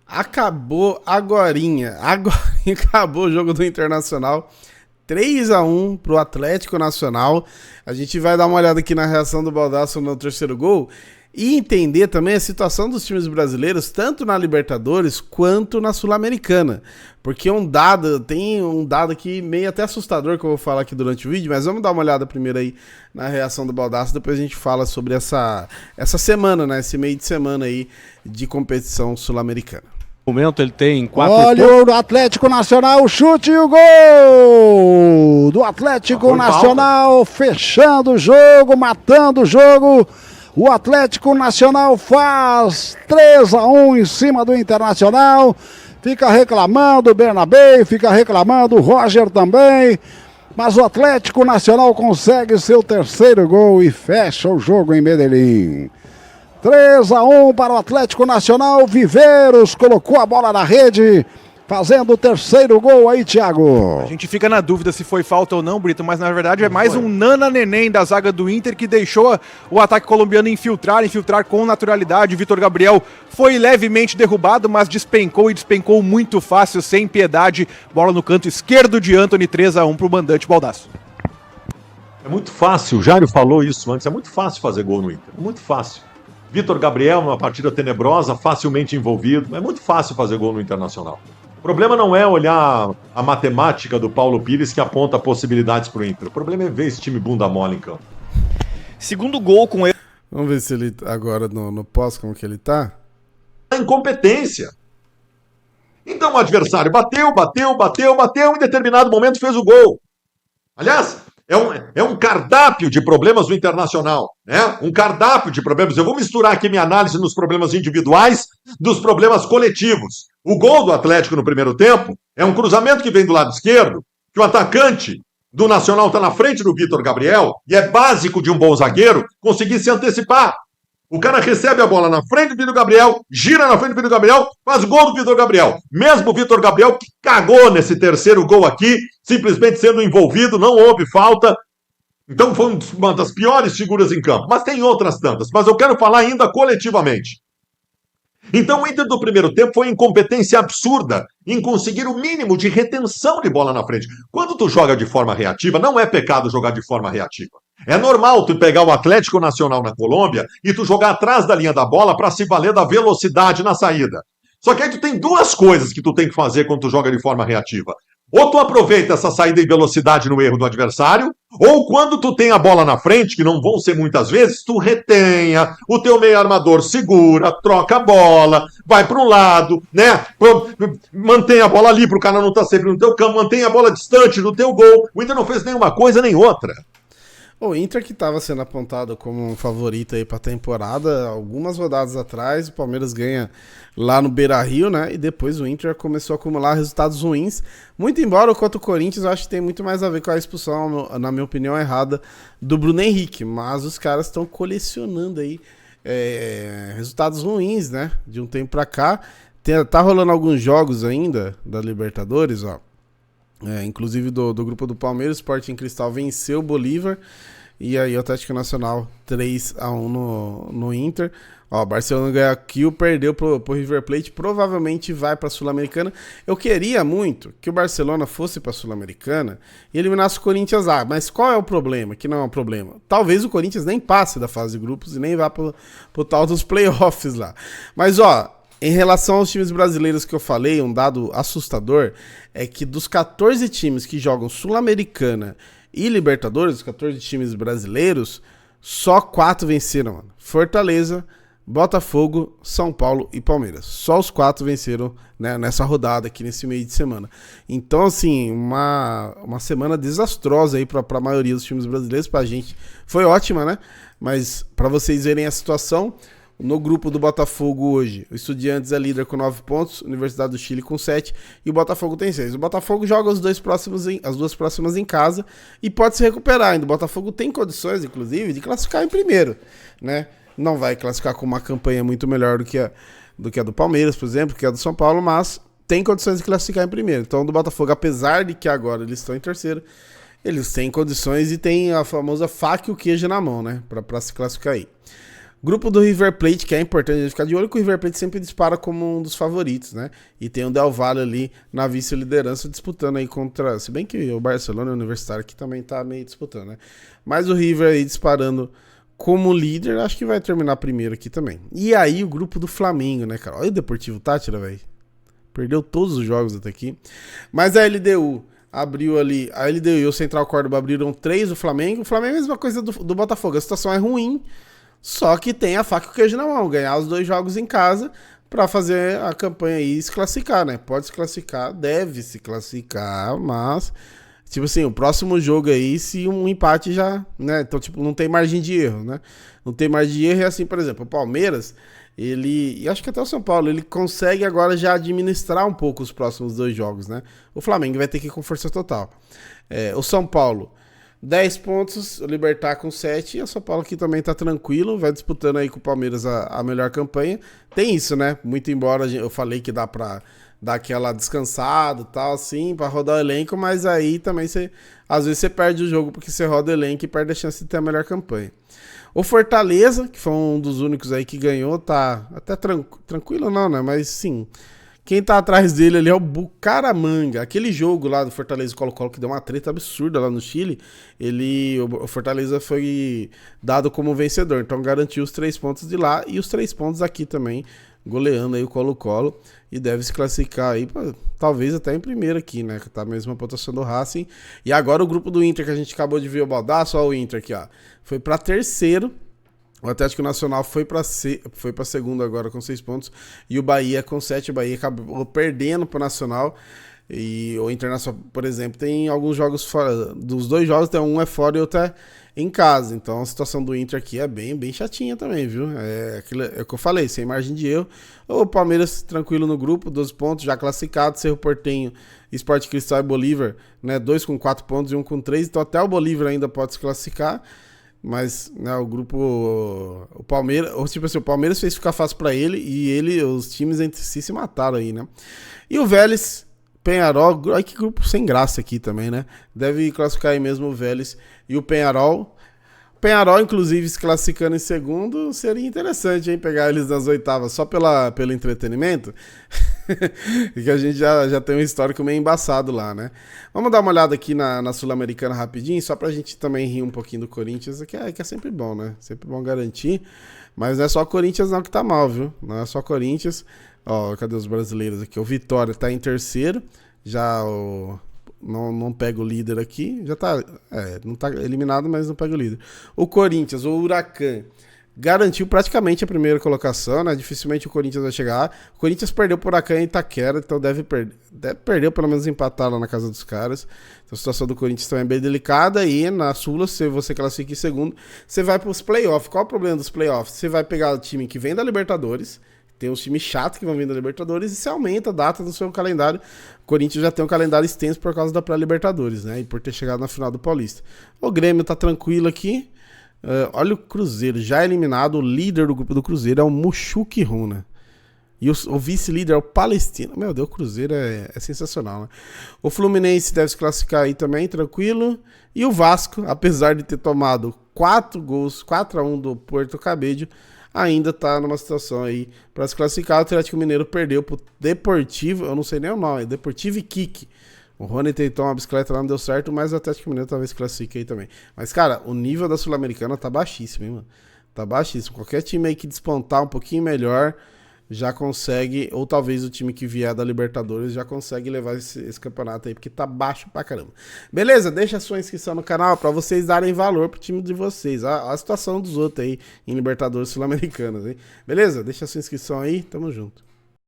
Acabou agorinha acabou o jogo do Internacional, 3-1 pro Atlético Nacional. A gente vai dar uma olhada aqui na reação do Baldasso no terceiro gol e entender também a situação dos times brasileiros, tanto na Libertadores quanto na Sul-Americana. Porque tem um dado aqui meio até assustador que eu vou falar aqui durante o vídeo, mas vamos dar uma olhada primeiro aí na reação do Baldasso, depois a gente fala sobre essa semana, né? Esse meio de semana aí de competição sul-americana. No momento ele tem 4 Olha o Atlético Nacional, o chute e o gol do Atlético Nacional, fechando o jogo, matando o jogo. O Atlético Nacional faz 3-1 em cima do Internacional. Fica reclamando o Bernabéu, fica reclamando o Roger também. Mas o Atlético Nacional consegue seu terceiro gol e fecha o jogo em Medellín. 3-1 para o Atlético Nacional. Viveiros colocou a bola na rede, fazendo o terceiro gol aí, Thiago. A gente fica na dúvida se foi falta ou não, Brito, mas na verdade é mais um nana-neném da zaga do Inter que deixou o ataque colombiano infiltrar com naturalidade. O Vitor Gabriel foi levemente derrubado, mas despencou muito fácil, sem piedade. Bola no canto esquerdo de Antony, 3-1 para o mandante Baldasso. É muito fácil, o Jário falou isso antes, é muito fácil fazer gol no Inter, muito fácil. Vitor Gabriel, numa partida tenebrosa, facilmente envolvido, é muito fácil fazer gol no Internacional. O problema não é olhar a matemática do Paulo Pires que aponta possibilidades para o Inter. O problema é ver esse time bunda mole em campo. Segundo gol com ele. Vamos ver se ele agora no pós, como que ele tá? A incompetência. Então o adversário bateu, em determinado momento fez o gol. Aliás, é um cardápio de problemas do Internacional, né? Um cardápio de problemas. Eu vou misturar aqui minha análise nos problemas individuais dos problemas coletivos. O gol do Atlético no primeiro tempo é um cruzamento que vem do lado esquerdo, que o atacante do Nacional está na frente do Vitor Gabriel, e é básico de um bom zagueiro conseguir se antecipar. O cara recebe a bola na frente do Vitor Gabriel, gira na frente do Vitor Gabriel, faz o gol do Vitor Gabriel. Mesmo o Vitor Gabriel que cagou nesse terceiro gol aqui, simplesmente sendo envolvido, não houve falta. Então foi uma das piores figuras em campo. Mas tem outras tantas, mas eu quero falar ainda coletivamente. Então o Inter do primeiro tempo foi incompetência absurda em conseguir o mínimo de retenção de bola na frente. Quando tu joga de forma reativa, não é pecado jogar de forma reativa. É normal tu pegar o Atlético Nacional na Colômbia e tu jogar atrás da linha da bola para se valer da velocidade na saída. Só que aí tu tem duas coisas que tu tem que fazer quando tu joga de forma reativa. Ou tu aproveita essa saída em velocidade no erro do adversário, ou quando tu tem a bola na frente, que não vão ser muitas vezes, tu retenha, o teu meio armador segura, troca a bola, vai para um lado, né? Mantém a bola ali para o cara não estar sempre no teu campo, mantém a bola distante do teu gol. O Inter não fez nenhuma coisa nem outra. O Inter que estava sendo apontado como um favorito aí para a temporada, algumas rodadas atrás, o Palmeiras ganha lá no Beira-Rio, né? E depois o Inter começou a acumular resultados ruins. Muito embora o contra o Corinthians, eu acho que tem muito mais a ver com a expulsão, na minha opinião, errada do Bruno Henrique. Mas os caras estão colecionando aí resultados ruins, né? De um tempo para cá. Tá rolando alguns jogos ainda da Libertadores, ó. Inclusive do grupo do Palmeiras, o Sporting Cristal venceu o Bolívar, e aí o Atlético Nacional 3-1 no Inter. Ó, Barcelona ganhou aqui, perdeu pro River Plate, provavelmente vai pra Sul-Americana. Eu queria muito que o Barcelona fosse pra Sul-Americana e eliminasse o Corinthians lá, mas qual é o problema? Que não é um problema. Talvez o Corinthians nem passe da fase de grupos e nem vá pro tal dos playoffs lá. Mas ó, em relação aos times brasileiros que eu falei, um dado assustador é que dos 14 times que jogam Sul-Americana e Libertadores, os 14 times brasileiros, só 4 venceram, mano. Fortaleza, Botafogo, São Paulo e Palmeiras. Só os 4 venceram, né, nessa rodada aqui, nesse meio de semana. Então, assim, uma semana desastrosa aí para a maioria dos times brasileiros. Pra gente foi ótima, né? Mas para vocês verem a situação, no grupo do Botafogo hoje, o Estudiantes é líder com 9 pontos, Universidade do Chile com 7 e o Botafogo tem 6. O Botafogo joga as duas próximas em casa e pode se recuperar ainda. O Botafogo tem condições, inclusive, de classificar em primeiro, né? Não vai classificar com uma campanha muito melhor do que a do Palmeiras, por exemplo, que a do São Paulo, mas tem condições de classificar em primeiro. Então, do Botafogo, apesar de que agora eles estão em terceiro, eles têm condições e tem a famosa faca e o queijo na mão, né? Para se classificar aí. Grupo do River Plate, que é importante a gente ficar de olho, que o River Plate sempre dispara como um dos favoritos, né? E tem o Del Valle ali na vice-liderança disputando aí contra... Se bem que o Barcelona Universitário aqui também tá meio disputando, né? Mas o River aí disparando como líder, acho que vai terminar primeiro aqui também. E aí o grupo do Flamengo, né, cara? Olha o Deportivo Táchira, velho. Perdeu todos os jogos até aqui. Mas a LDU abriu ali... A LDU e o Central Córdoba abriram 3 do Flamengo. O Flamengo é a mesma coisa do Botafogo. A situação é ruim, só que tem a faca e o queijo na mão. Ganhar os 2 jogos em casa pra fazer a campanha aí e se classificar, né? Pode se classificar, deve se classificar, mas... Tipo assim, o próximo jogo aí, se um empate já, né? Então, tipo, não tem margem de erro, né? Não tem margem de erro, é assim, por exemplo, o Palmeiras, ele, e acho que até o São Paulo, ele consegue agora já administrar um pouco os próximos 2 jogos, né? O Flamengo vai ter que ir com força total. O São Paulo, 10 pontos, o Libertad com 7, e o São Paulo aqui também tá tranquilo, vai disputando aí com o Palmeiras a melhor campanha. Tem isso, né? Muito embora eu falei que dá pra dar aquela descansada e tal, assim, pra rodar o elenco, mas aí também você, às vezes você perde o jogo porque você roda o elenco e perde a chance de ter a melhor campanha. O Fortaleza, que foi um dos únicos aí que ganhou, tá até tranquilo não, né, mas sim, quem tá atrás dele ali é o Bucaramanga, aquele jogo lá do Fortaleza e Colo-Colo que deu uma treta absurda lá no Chile, o Fortaleza foi dado como vencedor, então garantiu os 3 pontos de lá e os 3 pontos aqui também, goleando aí o Colo-Colo e deve se classificar aí, talvez até em primeiro aqui, né, que tá a mesma pontuação do Racing. E agora o grupo do Inter que a gente acabou de ver o baldaço, ó, o Inter aqui, ó, foi pra terceiro, o Atlético Nacional foi pra segundo agora com 6 pontos e o Bahia com 7, o Bahia acabou perdendo pro Nacional. E o Internacional, por exemplo, tem alguns jogos fora, dos 2 jogos, tem um é fora e outro é em casa, então a situação do Inter aqui é bem chatinha também, viu? É o que eu falei, sem margem de erro. O Palmeiras tranquilo no grupo, 12 pontos, já classificado, Cerro Porteño, Sport Cristal e Bolívar, né? 2 com 4 pontos e 1 com 3, então até o Bolívar ainda pode se classificar, mas né, o grupo, o Palmeiras, tipo assim, o Palmeiras fez ficar fácil pra ele e os times entre si se mataram aí, né? E o Vélez, Peñarol, ai que grupo sem graça aqui também, né? Deve classificar aí mesmo o Vélez e o Peñarol. Peñarol, inclusive, se classificando em segundo, seria interessante, hein? Pegar eles nas oitavas só pelo entretenimento. Que a gente já tem um histórico meio embaçado lá, né? Vamos dar uma olhada aqui na Sul-Americana rapidinho, só pra gente também rir um pouquinho do Corinthians, que é sempre bom, né? Sempre bom garantir. Mas não é só o Corinthians não que tá mal, viu? Não é só o Corinthians. Ó, cadê os brasileiros aqui? O Vitória tá em terceiro, já não pega o líder aqui, já tá, não tá eliminado, mas não pega o líder. O Corinthians, o Huracan, garantiu praticamente a primeira colocação, né? Dificilmente o Corinthians vai chegar. O Corinthians perdeu por Huracan e Itaquera, então deve perder, pelo menos empatar lá na casa dos caras. Então a situação do Corinthians também é bem delicada e na Sula, se você classifica em segundo, você vai pros playoffs. Qual é o problema dos playoffs? Você vai pegar o time que vem da Libertadores, tem uns times chatos que vão vir da Libertadores e se aumenta a data do seu calendário. O Corinthians já tem um calendário extenso por causa da pré-Libertadores, né? E por ter chegado na final do Paulista. O Grêmio tá tranquilo aqui. Olha o Cruzeiro, já eliminado. O líder do grupo do Cruzeiro é o Mushuki Runa. E o vice-líder é o Palestino. Meu Deus, o Cruzeiro é sensacional, né? O Fluminense deve se classificar aí também, tranquilo. E o Vasco, apesar de ter tomado 4-1 do Porto Cabedelo, ainda tá numa situação aí para se classificar. O Atlético Mineiro perdeu pro Deportivo, eu não sei nem o nome, Deportivo Iquique. O Rony tentou uma bicicleta lá, não deu certo, mas o Atlético Mineiro talvez se classifique aí também. Mas, cara, o nível da Sul-Americana tá baixíssimo, hein, mano? Tá baixíssimo. Qualquer time aí que despontar um pouquinho melhor já consegue, ou talvez o time que vier da Libertadores já consegue levar esse campeonato aí, porque tá baixo pra caramba. Beleza? Deixa a sua inscrição no canal pra vocês darem valor pro time de vocês. A situação dos outros aí em Libertadores Sul-Americanas, hein? Beleza? Deixa a sua inscrição aí, tamo junto.